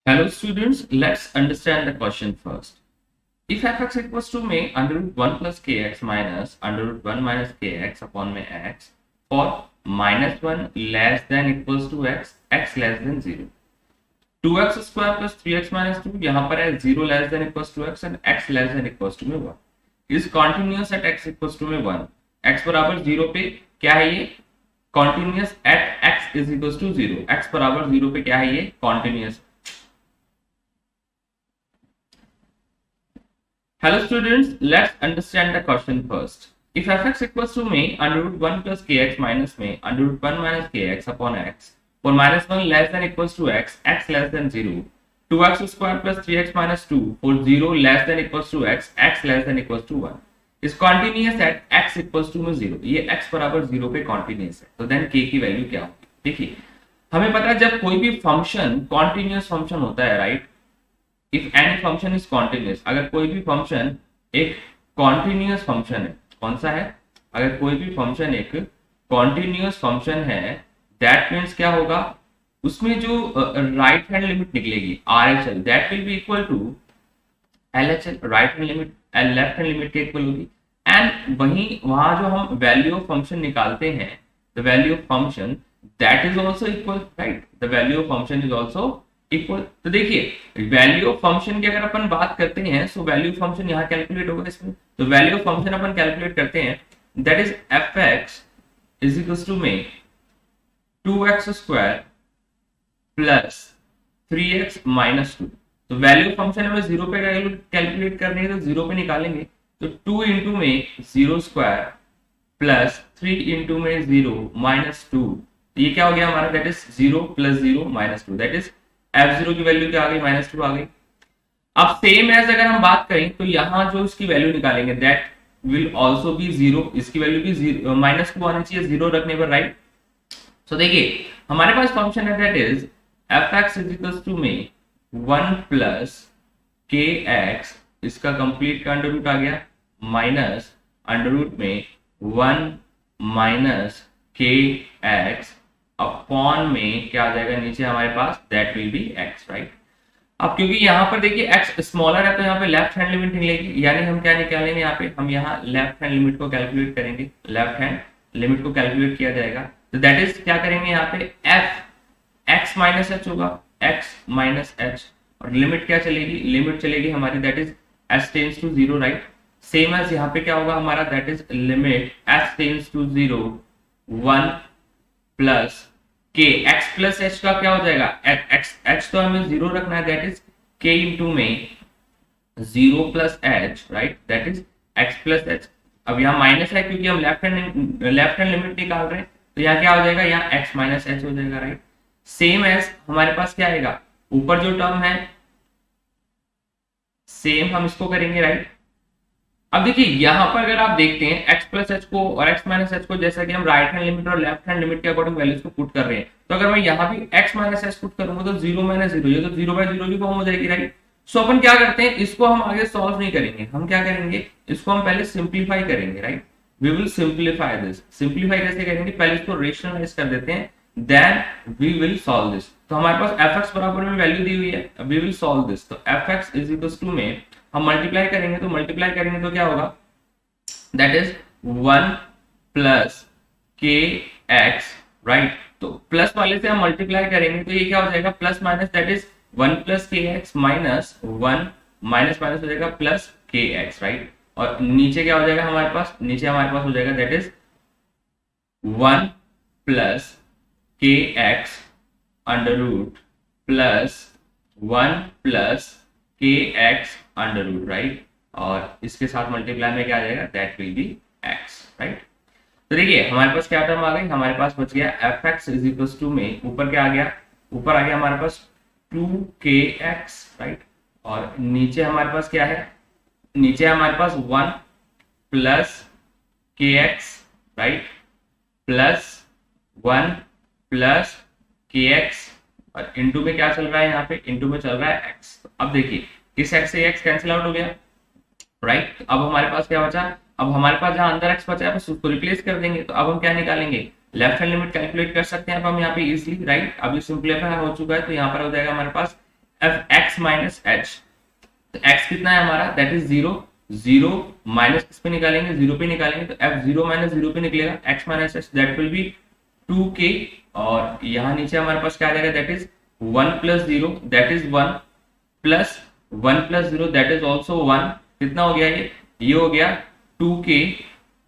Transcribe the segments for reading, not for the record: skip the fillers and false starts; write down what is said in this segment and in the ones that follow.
Hello students, let's understand the question first. If fx equals to may under root 1 plus kx minus under root 1 minus kx upon may x for minus 1 less than equals to x, x less than 0. 2x square plus 3x minus 2 यहाँ पर है 0 less than equals to x and x less than equals to में 1 is continuous at x equals to में 1. x बराबर 0 पे क्या है ये continuous at x is equals to 0. x बराबर 0 पे क्या है ये continuous. Hello students, let's understand the question first. If fx equals to may under root 1 plus kx minus may under root 1 minus kx upon x for minus 1 less than equals to x, x less than 0, 2x square plus 3x minus 2 for 0 less than equals to x, x less than equals to 1 is continuous at x equals to 0. ये x बराबर 0 पे continuous है, तो then k की value क्या होगी? देखिए हमें पता है जब कोई भी फंक्शन कॉन्टिन्यूस फंक्शन होता है, right, if any function is continuous, अगर कोई भी फंक्शन एक कॉन्टिन्यूस फंक्शन है, कौन सा है, अगर कोई भी फंक्शन एक कॉन्टिन्यूस फंक्शन है, दैट मीन्स क्या होगा, उसमें जो राइट हैंड लिमिट निकलेगी RHL that will be equal to LHL, right hand limit left hand limit के इक्वल होगी. एंड वहीं वहां जो हम वैल्यू ऑफ फंक्शन निकालते हैं, the value of function that is also equal, right, the value of function is also equal. तो देखिए वैल्यू ऑफ फंक्शन की अगर अपन बात करते हैं, सो वैल्यू ऑफ फंक्शन यहाँ कैलकुलेट होगा इसमें, तो वैल्यू ऑफ फंक्शन अपन कैलकुलेट करते हैं, that is fx is equal to में 2x square plus 3x minus 2. तो वैल्यू ऑफ फंक्शन हमें 0 पे कैलकुलेट करनी है, तो 0 पे निकालेंगे, तो 2 इंटू में 0 स्क्वायर प्लस 3 इंटू में 0 माइनस 2, ये क्या हो गया हमारा, that is 0 plus 0 minus 2, that is f0 की वैल्यू क्या आ गई, -2 आ गई. अब सेम एज अगर हम बात करें तो यहां जो इसकी वैल्यू निकालेंगे दैट विल आल्सो बी 0, इसकी वैल्यू भी -2 आनी चाहिए 0 रखने पर, राइट. सो देखिए हमारे पास फंक्शन है that is fx is equal to में 1 प्लस kx, इसका कंप्लीट का अंडर रूट आ गया, माइनस अंडर रूट में 1 माइनस kx अपॉन में क्या आ जाएगा नीचे हमारे पास, that will be x, right. अब क्योंकि यहाँ पर देखिए x स्मॉलर है तो यहाँ पे लेफ्ट हैंड लिमिट निकलेगी, यानी हम क्या निकालेंगे, यहाँ पे हम यहाँ लेफ्ट हैंड लिमिट को कैलकुलेट करेंगे, लेफ्ट हैंड लिमिट को कैलकुलेट किया जाएगा, तो दैट इज क्या करेंगे यहाँ पे f x माइनस h होगा, x माइनस h, और लिमिट क्या चलेगी, लिमिट चलेगी हमारी that is s tends to 0, right. Same as यहाँ पे क्या होगा हमारा, that is limit s tends to 0 1 plus k, x plus h का क्या हो जाएगा, x तो हमें 0 रखना है, दैट इज k इंटू में 0 plus h, right, that is x plus h. अब यहाँ माइनस है क्योंकि हम लेफ्ट हैंड लिमिट निकाल रहे हैं, तो यहाँ क्या हो जाएगा, यहाँ x माइनस h हो जाएगा, राइट. सेम एज हमारे पास क्या आएगा, ऊपर जो टर्म है सेम हम इसको करेंगे, राइट. अब देखिए यहाँ पर अगर आप देखते हैं x प्लस h को और x माइनस h को, जैसा कि हम राइट हैंड लिमिट और लेफ्ट हैंड लिमिट के अकॉर्डिंग वैल्यूज को पुट कर रहे हैं, तो अगर मैं यहाँ भी x माइनस h पुट करूंगा तो 0 माइनस 0, ये तो 0 बाय 0 की फॉर्म हो जाएगी, राइट. सो अपन क्या करते हैं, इसको हम आगे सॉल्व नहीं करेंगे, हम क्या करेंगे, इसको हम पहले सिंप्लीफाई करेंगे, right. We will simplify this. Simplify कैसे करेंगे, पहले इसको रेशनलाइज कर देते हैं, then we will solve this. तो हमारे पास fx बराबर में वैल्यू दी हुई है, वी विल सॉल्व दिस. तो fx इज इक्वल टू में हम मल्टीप्लाई करेंगे, तो मल्टीप्लाई करेंगे तो क्या होगा, that is 1 plus kx, right. तो प्लस वाले से हम मल्टीप्लाई करेंगे तो ये क्या हो जाएगा, plus minus, that is 1 plus kx minus 1 minus minus हो जाएगा प्लस kx, राइट. और नीचे क्या हो जाएगा हमारे पास, नीचे हमारे पास हो जाएगा that is 1 plus kx under root plus 1 plus kx under root, right. और इसके साथ मल्टीप्लाई में क्या आ जाएगा, that will be x, right. तो देखिए हमारे पास क्या टर्म आ गई, हमारे पास बच गया fx इज इक्वल टू में ऊपर क्या आ गया, ऊपर आ गया हमारे पास 2kx, राइट. और नीचे हमारे पास क्या है, नीचे हमारे पास 1 plus kx, right, plus 1 plus kx, और इंटू में क्या चल रहा है, यहाँ पे इंटू में चल रहा है x. अब देखिए इस x से x कैंसिल आउट हो गया, राइट. अब हमारे पास क्या बचा, अब हमारे पास जहां अंदर x बचा है बस उसको रिप्लेस कर देंगे, तो अब हम क्या निकालेंगे, लेफ्ट हैंड लिमिट कैलकुलेट कर सकते हैं अब हम यहाँ पे इजिली, राइट. अब ये सिंपलीफाई हो चुका है, तो यहाँ पर हो जाएगा हमारे पास f x माइनस एच, तो x कितना है हमारा, दैट इज 0, 0 माइनस किस पे निकालेंगे, 0 पे निकालेंगे, तो f 0 माइनस 0 पे निकलेगा, x minus H that will B 2k, और यहाँ नीचे हमारे पास क्या आ जाएगा, that is 1 plus 0 that is 1 plus 1 plus 0 that is also 1, कितना हो गया ये हो गया 2k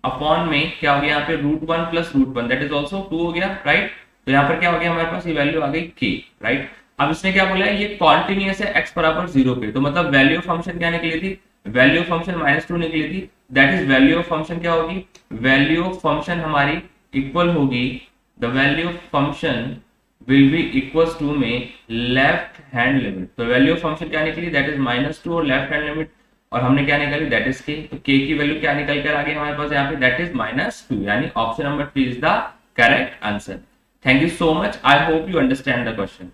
अपॉन में क्या हो गया यहाँ पे √1 प्लस √1 दैट इज ऑल्सो 2 हो गया, राइट। तो यहाँ पर क्या हो गया हमारे पास, ये वैल्यू आ गई k, राइट। अब इसने क्या बोला है, ये कॉन्टिन्यूअस है x बराबर 0 पे, तो मतलब वैल्यू ऑफ फंक्शन क्या निकली थी, वैल्यू ऑफ फंक्शन -2 निकली थी, that is value of function क्या होगी, वैल्यू ऑफ फंक्शन हमारी इक्वल होगी, the value of function will be equal to में लेफ्ट हैंड लिमिट, तो वैल्यू ऑफ फंक्शन क्या निकली, दैट इज -2 और लेफ्ट हैंड लिमिट, और हमने क्या निकाली, दैट इज k, तो k की वैल्यू क्या निकल कर आ गई हमारे पास यहाँ पे, दैट इज -2, यानी option number 3 is the correct answer. Thank you so much, I hope you understand the question.